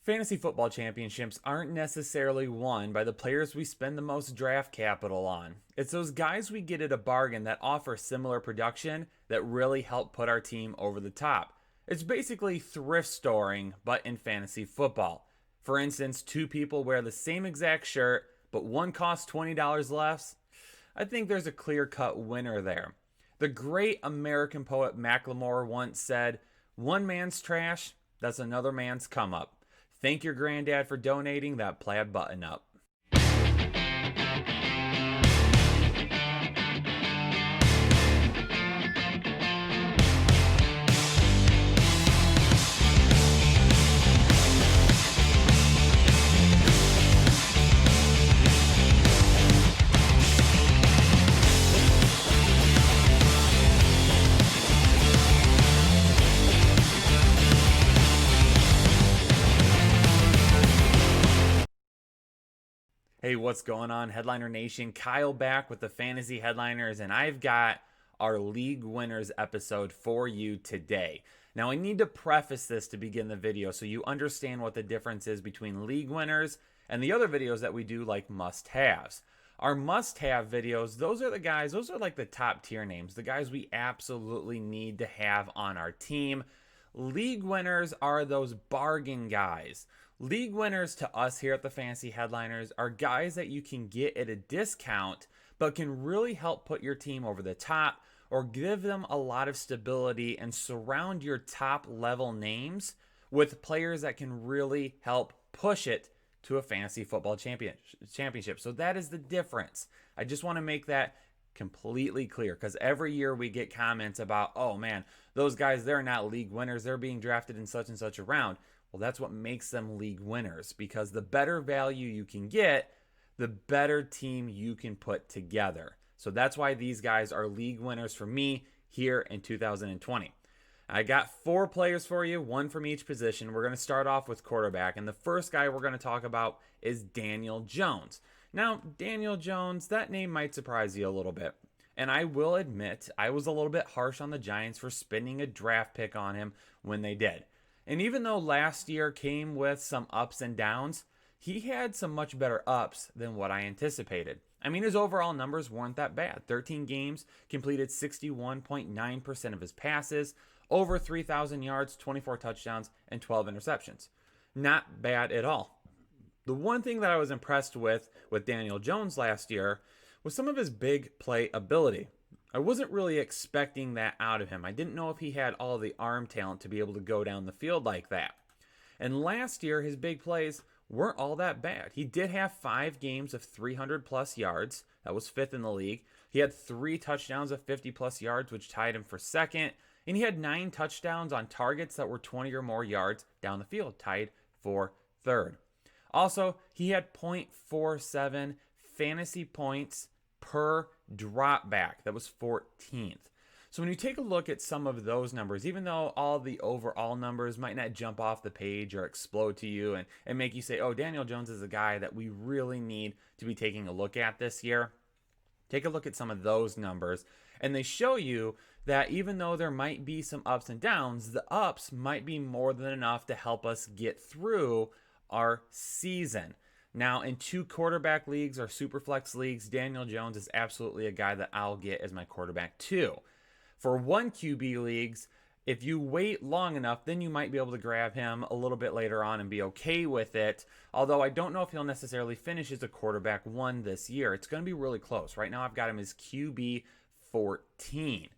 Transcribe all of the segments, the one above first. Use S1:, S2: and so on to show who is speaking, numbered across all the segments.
S1: Fantasy football championships aren't necessarily won by the players we spend the most draft capital on. It's those guys we get at a bargain that offer similar production that really help put our team over the top. It's basically thrift storing, but in fantasy football. For instance, two people wear the same exact shirt, but one costs $20 less. I think there's a clear-cut winner there. The great American poet Macklemore once said, "One man's trash, that's another man's come up." Thank your granddad for donating that plaid button up. Hey, what's going on, Headliner Nation? Kyle back with the Fantasy Headliners, and I've got our League Winners episode for you today. Now, I need to preface this to begin the video so you understand what the difference is between League Winners and the other videos that we do, like must-haves. Our must-have videos, those are the guys, those are like the top tier names, the guys we absolutely need to have on our team. League Winners are those bargain guys. League winners to us here at the Fantasy Headliners are guys that you can get at a discount, but can really help put your team over the top or give them a lot of stability and surround your top level names with players that can really help push it to a fantasy football championship. So that is the difference. I just want to make that completely clear, because every year we get comments about, oh man, those guys, they're not league winners, they're being drafted in such and such a round. Well, that's what makes them league winners, because the better value you can get, the better team you can put together. So that's why these guys are league winners for me here in 2020. I got 4 players for you, one from each position. We're going to start off with quarterback, and the first guy we're going to talk about is Daniel Jones. Now, Daniel Jones, that name might surprise you a little bit. And I will admit, I was a little bit harsh on the Giants for spending a draft pick on him when they did. And even though last year came with some ups and downs, he had some much better ups than what I anticipated. I mean, his overall numbers weren't that bad. 13 games, completed 61.9% of his passes, over 3,000 yards, 24 touchdowns, and 12 interceptions. Not bad at all. The one thing that I was impressed with Daniel Jones last year was some of his big play ability. I wasn't really expecting that out of him. I didn't know if he had all the arm talent to be able to go down the field like that. And last year, his big plays weren't all that bad. He did have 5 games of 300 plus yards. That was 5th in the league. He had 3 touchdowns of 50 plus yards, which tied him for 2nd. And he had 9 touchdowns on targets that were 20 or more yards down the field, tied for 3rd. Also, he had 0.47 fantasy points per drop back. That was 14th. So when you take a look at some of those numbers, even though all the overall numbers might not jump off the page or explode to you and make you say, oh, Daniel Jones is a guy that we really need to be taking a look at this year, take a look at some of those numbers, and they show you that even though there might be some ups and downs, the ups might be more than enough to help us get through our season. Now, in 2 quarterback leagues or superflex leagues, Daniel Jones is absolutely a guy that I'll get as my quarterback too. For 1 QB leagues, if you wait long enough, then you might be able to grab him a little bit later on and be okay with it. Although I don't know if he'll necessarily finish as a quarterback 1 this year. It's going to be really close. Right now, I've got him as QB 14.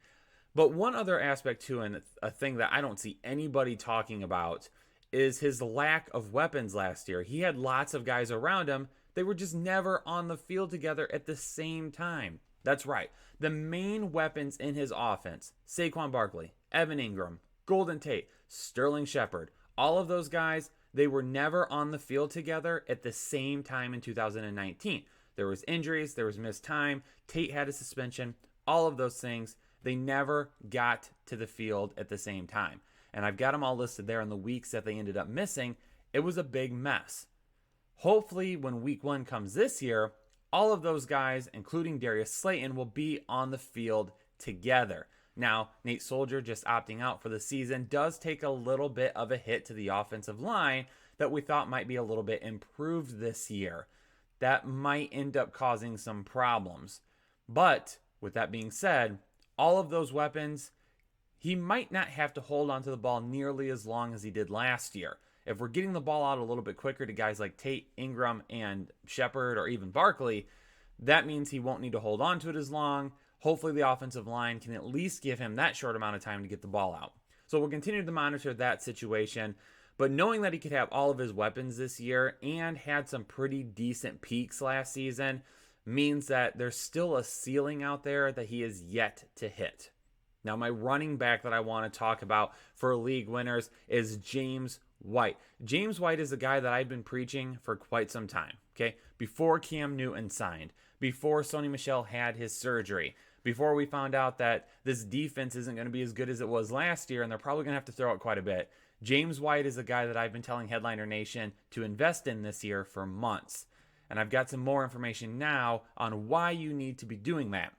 S1: But one other aspect too, and a thing that I don't see anybody talking about, is his lack of weapons last year. He had lots of guys around him. They were just never on the field together at the same time. That's right. The main weapons in his offense, Saquon Barkley, Evan Ingram, Golden Tate, Sterling Shepard, all of those guys, they were never on the field together at the same time in 2019. There was injuries, there was missed time, Tate had a suspension, all of those things. They never got to the field at the same time. And I've got them all listed there in the weeks that they ended up missing. It was a big mess. Hopefully, when week 1 comes this year, all of those guys, including Darius Slayton, will be on the field together. Now, Nate Soldier just opting out for the season does take a little bit of a hit to the offensive line that we thought might be a little bit improved this year. That might end up causing some problems. But with that being said, all of those weapons, he might not have to hold onto the ball nearly as long as he did last year. If we're getting the ball out a little bit quicker to guys like Tate, Ingram, and Shepard, or even Barkley, that means he won't need to hold on to it as long. Hopefully the offensive line can at least give him that short amount of time to get the ball out. So we'll continue to monitor that situation. But knowing that he could have all of his weapons this year and had some pretty decent peaks last season means that there's still a ceiling out there that he is yet to hit. Now, my running back that I want to talk about for league winners is James White. James White is a guy that I've been preaching for quite some time, okay? Before Cam Newton signed, before Sony Michel had his surgery, before we found out that this defense isn't going to be as good as it was last year and they're probably going to have to throw it quite a bit. James White is a guy that I've been telling Headliner Nation to invest in this year for months. And I've got some more information now on why you need to be doing that.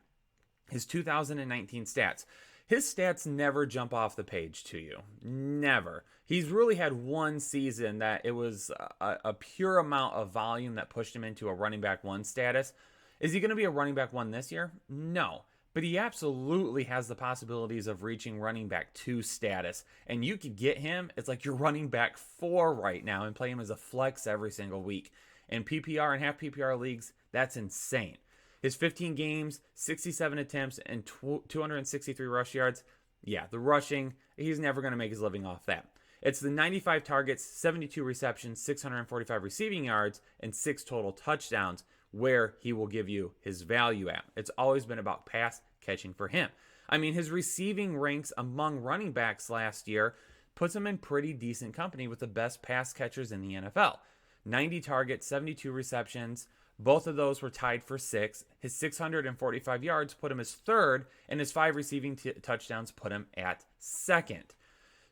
S1: His 2019 stats. His stats never jump off the page to you. Never. He's really had one season that it was a pure amount of volume that pushed him into a running back one status. Is he going to be a running back one this year? No. But he absolutely has the possibilities of reaching running back two status. And you could get him, it's like you're running back four right now and play him as a flex every single week. In PPR and half PPR leagues, that's insane. His 15 games, 67 attempts, and 263 rush yards. Yeah, the rushing, he's never going to make his living off that. It's the 95 targets, 72 receptions, 645 receiving yards, and 6 total touchdowns where he will give you his value at. It's always been about pass catching for him. I mean, his receiving ranks among running backs last year puts him in pretty decent company with the best pass catchers in the NFL. 90 targets, 72 receptions. Both of those were tied for 6. His 645 yards put him as third, and his 5 receiving touchdowns put him at second.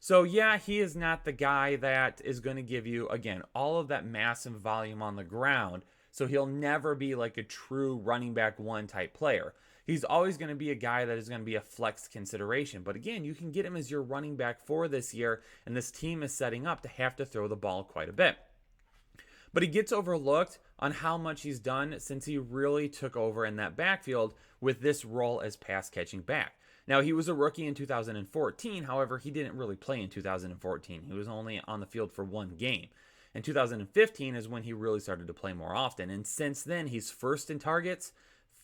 S1: So yeah, he is not the guy that is going to give you, again, all of that massive volume on the ground. So he'll never be like a true running back one type player. He's always going to be a guy that is going to be a flex consideration. But again, you can get him as your running back for this year, and this team is setting up to have to throw the ball quite a bit. But he gets overlooked on how much he's done since he really took over in that backfield with this role as pass catching back. Now, he was a rookie in 2014. However, he didn't really play in 2014. He was only on the field for one game. In 2015 is when he really started to play more often. And since then, he's first in targets,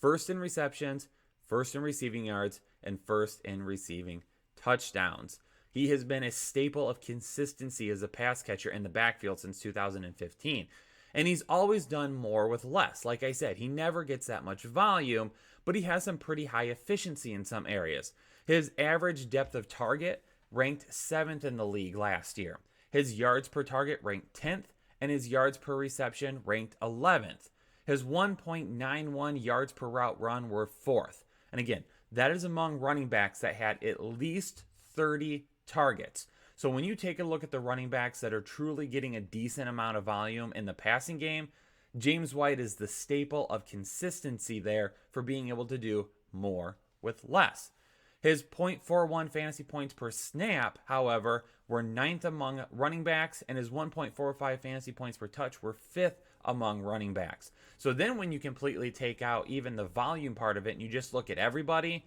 S1: first in receptions, first in receiving yards, and first in receiving touchdowns. He has been a staple of consistency as a pass catcher in the backfield since 2015. And he's always done more with less. Like I said, he never gets that much volume, but he has some pretty high efficiency in some areas. His average depth of target ranked 7th in the league last year. His yards per target ranked 10th, and his yards per reception ranked 11th. His 1.91 yards per route run were 4th. And again, that is among running backs that had at least 30 targets. So when you take a look at the running backs that are truly getting a decent amount of volume in the passing game, James White is the staple of consistency there for being able to do more with less. His .41 fantasy points per snap, however, were 9th among running backs, and his 1.45 fantasy points per touch were 5th among running backs. So then when you completely take out even the volume part of it and you just look at everybody,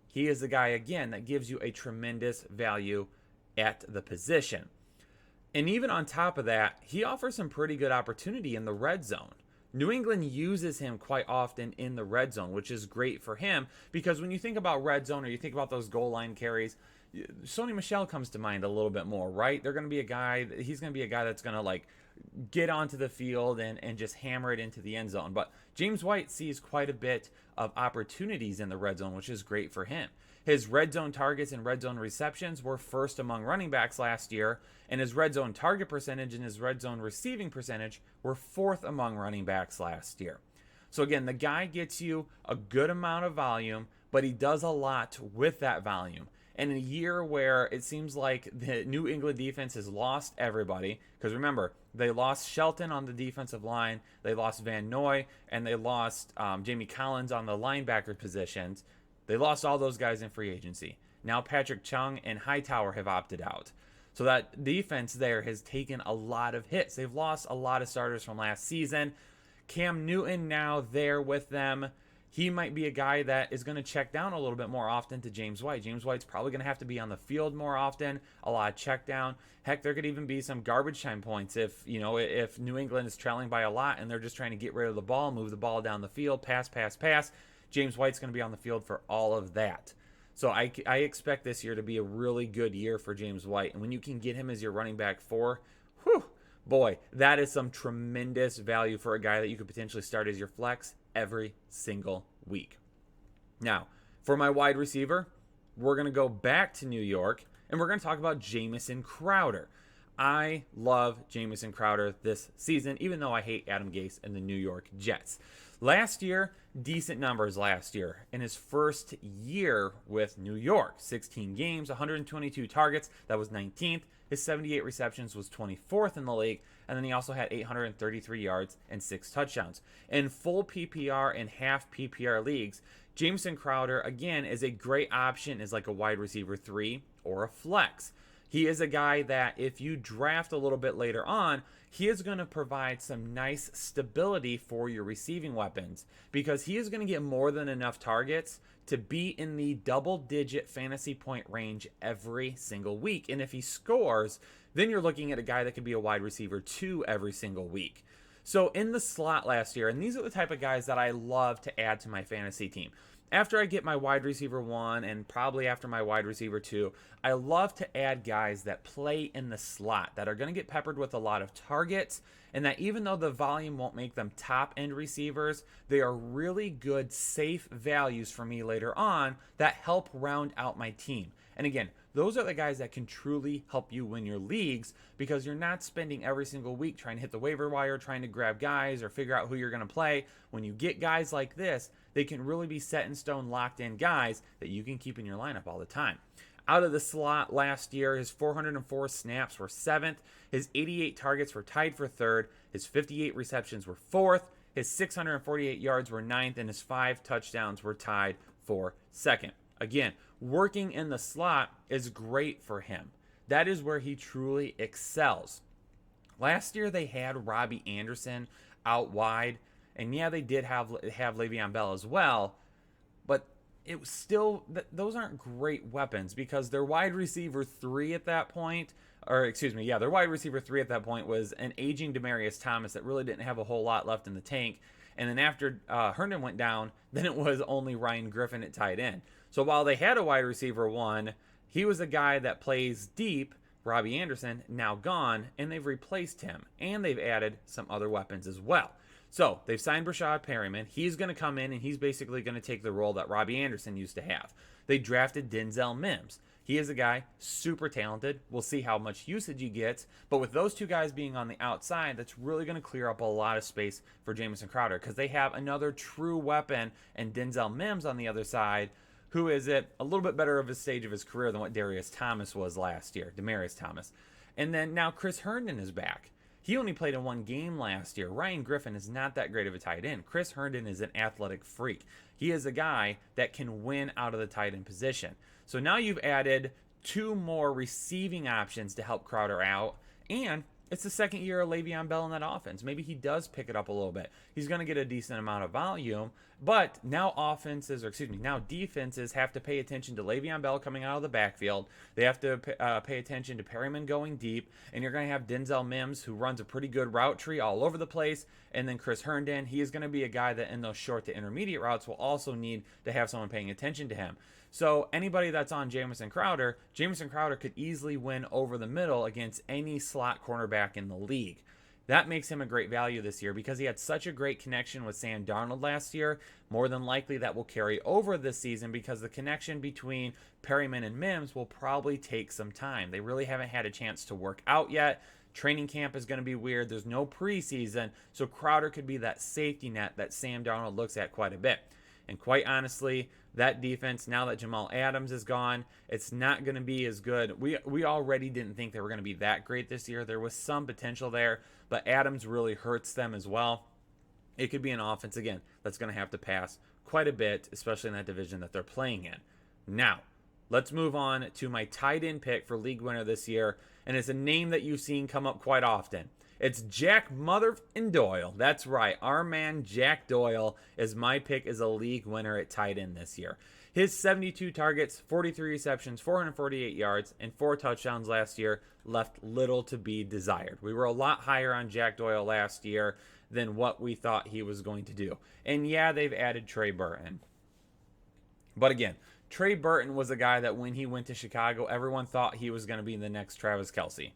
S1: he is the guy, again, that gives you a tremendous value at the position. And even on top of that, he offers some pretty good opportunity in the red zone. New England uses him quite often in the red zone, which is great for him because when you think about red zone or you think about those goal line carries, Sony Michel comes to mind a little bit more, right? He's going to be a guy that's going to like get onto the field and just hammer it into the end zone. But James White sees quite a bit of opportunities in the red zone, which is great for him. His red zone targets and red zone receptions were first among running backs last year, and his red zone target percentage and his red zone receiving percentage were 4th among running backs last year. So again, the guy gets you a good amount of volume, but he does a lot with that volume. And in a year where it seems like the New England defense has lost everybody, because remember, they lost Shelton on the defensive line, they lost Van Noy, and they lost Jamie Collins on the linebacker positions. They lost all those guys in free agency. Now Patrick Chung and Hightower have opted out. So that defense there has taken a lot of hits. They've lost a lot of starters from last season. Cam Newton now there with them. He might be a guy that is going to check down a little bit more often to James White. James White's probably going to have to be on the field more often, a lot of check down. Heck, there could even be some garbage time points if New England is trailing by a lot and they're just trying to get rid of the ball, move the ball down the field, pass. James White's going to be on the field for all of that. So I expect this year to be a really good year for James White. And when you can get him as your running back 4, whew, boy, that is some tremendous value for a guy that you could potentially start as your flex every single week. Now, for my wide receiver, we're going to go back to New York, and we're going to talk about Jemison Crowder. I love Jemison Crowder this season, even though I hate Adam Gase and the New York Jets. Last year, decent numbers last year. In his first year with New York, 16 games, 122 targets, that was 19th. His 78 receptions was 24th in the league, and then he also had 833 yards and 6 touchdowns. In full PPR and half PPR leagues, Jemison Crowder, again, is a great option as like a wide receiver 3 or a flex. He is a guy that if you draft a little bit later on, he is going to provide some nice stability for your receiving weapons because he is going to get more than enough targets to be in the double-digit fantasy point range every single week. And if he scores, then you're looking at a guy that could be a wide receiver 2 every single week. So in the slot last year, and these are the type of guys that I love to add to my fantasy team. After I get my wide receiver 1 and probably after my wide receiver 2, I love to add guys that play in the slot that are going to get peppered with a lot of targets and that even though the volume won't make them top end receivers, they are really good safe values for me later on that help round out my team. And again, those are the guys that can truly help you win your leagues because you're not spending every single week trying to hit the waiver wire, trying to grab guys or figure out who you're going to play. When you get guys like this, they can really be set in stone, locked in guys that you can keep in your lineup all the time. Out of the slot last year, his 404 snaps were 7th. His 88 targets were tied for 3rd. His 58 receptions were 4th. His 648 yards were 9th. And his 5 touchdowns were tied for 2nd. Again, working in the slot is great for him. That is where he truly excels. Last year, they had Robbie Anderson out wide. And yeah, they did have Le'Veon Bell as well. But it was still, those aren't great weapons because their wide receiver 3 at that point, their wide receiver 3 at that point was an aging Demaryius Thomas that really didn't have a whole lot left in the tank. And then after Herndon went down, then it was only Ryan Griffin at tight end. So while they had a wide receiver 1, he was a guy that plays deep. Robbie Anderson, now gone, and they've replaced him. And they've added some other weapons as well. So they've signed Brashad Perryman. He's going to come in and he's basically going to take the role that Robbie Anderson used to have. They drafted Denzel Mims. He is a guy super talented. We'll see how much usage he gets. But with those two guys being on the outside, that's really going to clear up a lot of space for Jemison Crowder because they have another true weapon and Denzel Mims on the other side, who is at a little bit better of a stage of his career than what Demaryius Thomas was last year. Demaryius Thomas. And then now Chris Herndon is back. He only played in 1 game last year. Ryan Griffin is not that great of a tight end. Chris Herndon is an athletic freak. He is a guy that can win out of the tight end position. So now you've added 2 more receiving options to help Crowder out. And it's the second year of Le'Veon Bell in that offense. Maybe he does pick it up a little bit. He's going to get a decent amount of volume. But now now defenses have to pay attention to Le'Veon Bell coming out of the backfield. They have to pay attention to Perryman going deep. And you're going to have Denzel Mims, who runs a pretty good route tree all over the place. And then Chris Herndon, he is going to be a guy that in those short to intermediate routes will also need to have someone paying attention to him. So anybody that's on Jemison Crowder could easily win over the middle against any slot cornerback in the league. That makes him a great value this year because he had such a great connection with Sam Darnold last year. More than likely that will carry over this season because the connection between Perryman and Mims will probably take some time. They really haven't had a chance to work out yet. Training camp is going to be weird. There's no preseason, so Crowder could be that safety net that Sam Darnold looks at quite a bit. And quite honestly, that defense, now that Jamal Adams is gone, it's not going to be as good. We already didn't think they were going to be that great this year. There was some potential there, but Adams really hurts them as well. It could be an offense, again, that's going to have to pass quite a bit, especially in that division that they're playing in. Now, let's move on to my tight end pick for league winner this year, and it's a name that you've seen come up quite often. It's Jack Mother and Doyle. That's right. Our man Jack Doyle is my pick as a league winner at tight end this year. His 72 targets, 43 receptions, 448 yards, and 4 touchdowns last year left little to be desired. We were a lot higher on Jack Doyle last year than what we thought he was going to do. And yeah, they've added Trey Burton. But again, Trey Burton was a guy that when he went to Chicago, everyone thought he was going to be the next Travis Kelce.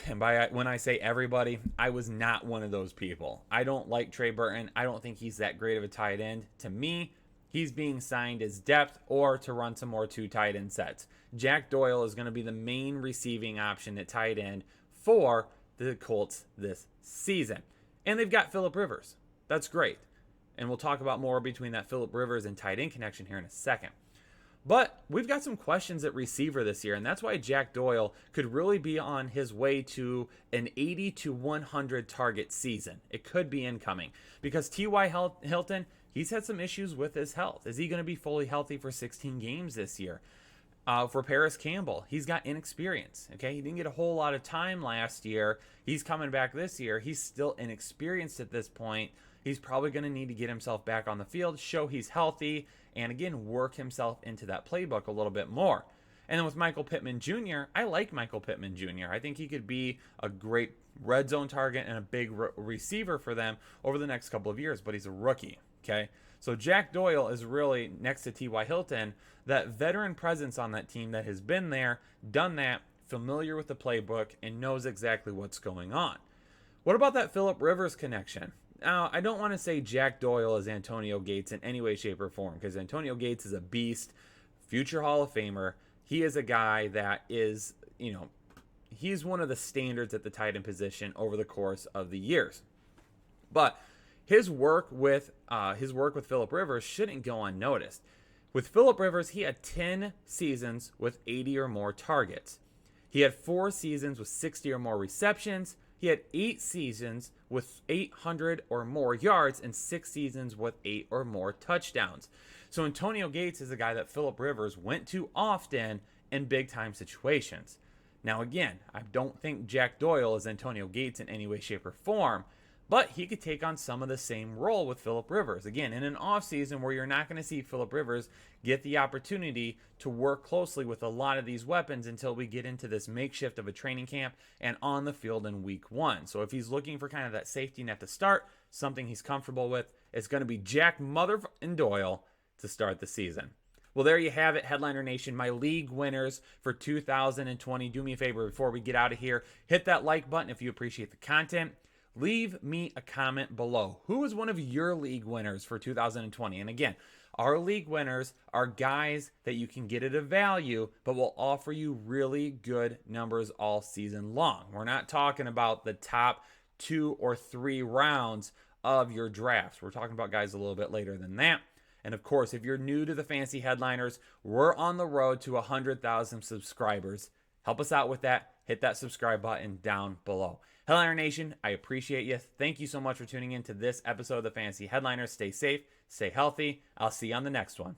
S1: And when I say everybody, I was not one of those people. I don't like Trey Burton. I don't think he's that great of a tight end. To me, he's being signed as depth or to run some more 2 tight end sets. Jack Doyle is going to be the main receiving option at tight end for the Colts this season. And they've got Phillip Rivers. That's great. And we'll talk about more between that Phillip Rivers and tight end connection here in a second. But we've got some questions at receiver this year, and that's why Jack Doyle could really be on his way to an 80 to 100 target season. It could be incoming because T.Y. Hilton, he's had some issues with his health. Is he going to be fully healthy for 16 games this year? For Paris Campbell, he's got inexperience. Okay, he didn't get a whole lot of time last year. He's coming back this year. He's still inexperienced at this point. He's probably going to need to get himself back on the field, show he's healthy, and again, work himself into that playbook a little bit more. And then with Michael Pittman Jr., I like Michael Pittman Jr. I think he could be a great red zone target and a big receiver for them over the next couple of years, but he's a rookie, okay? So Jack Doyle is really, next to T.Y. Hilton, that veteran presence on that team that has been there, done that, familiar with the playbook, and knows exactly what's going on. What about that Phillip Rivers connection? Now, I don't want to say Jack Doyle is Antonio Gates in any way, shape, or form, because Antonio Gates is a beast, future Hall of Famer. He is a guy that is, he's one of the standards at the tight end position over the course of the years. But his work with Phillip Rivers shouldn't go unnoticed. With Phillip Rivers, he had 10 seasons with 80 or more targets. He had 4 seasons with 60 or more receptions. He had 8 seasons with 800 or more yards and 6 seasons with 8 or more touchdowns. So Antonio Gates is a guy that Phillip Rivers went to often in big-time situations. Now again, I don't think Jack Doyle is Antonio Gates in any way, shape, or form, but he could take on some of the same role with Phillip Rivers. Again, in an offseason where you're not going to see Phillip Rivers get the opportunity to work closely with a lot of these weapons until we get into this makeshift of a training camp and on the field in week 1. So if he's looking for kind of that safety net to start, something he's comfortable with, it's going to be Jack Mother and Doyle to start the season. Well, there you have it, Headliner Nation, my league winners for 2020. Do me a favor before we get out of here. Hit that like button if you appreciate the content. Leave me a comment below. Who is one of your league winners for 2020? And again, our league winners are guys that you can get at a value, but will offer you really good numbers all season long. We're not talking about the top 2 or 3 rounds of your drafts. We're talking about guys a little bit later than that. And of course, if you're new to the Fantasy Headliners, we're on the road to 100,000 subscribers. Help us out with that. Hit that subscribe button down below. Headliner Nation, I appreciate you. Thank you so much for tuning in to this episode of the Fantasy Headliners. Stay safe, stay healthy. I'll see you on the next one.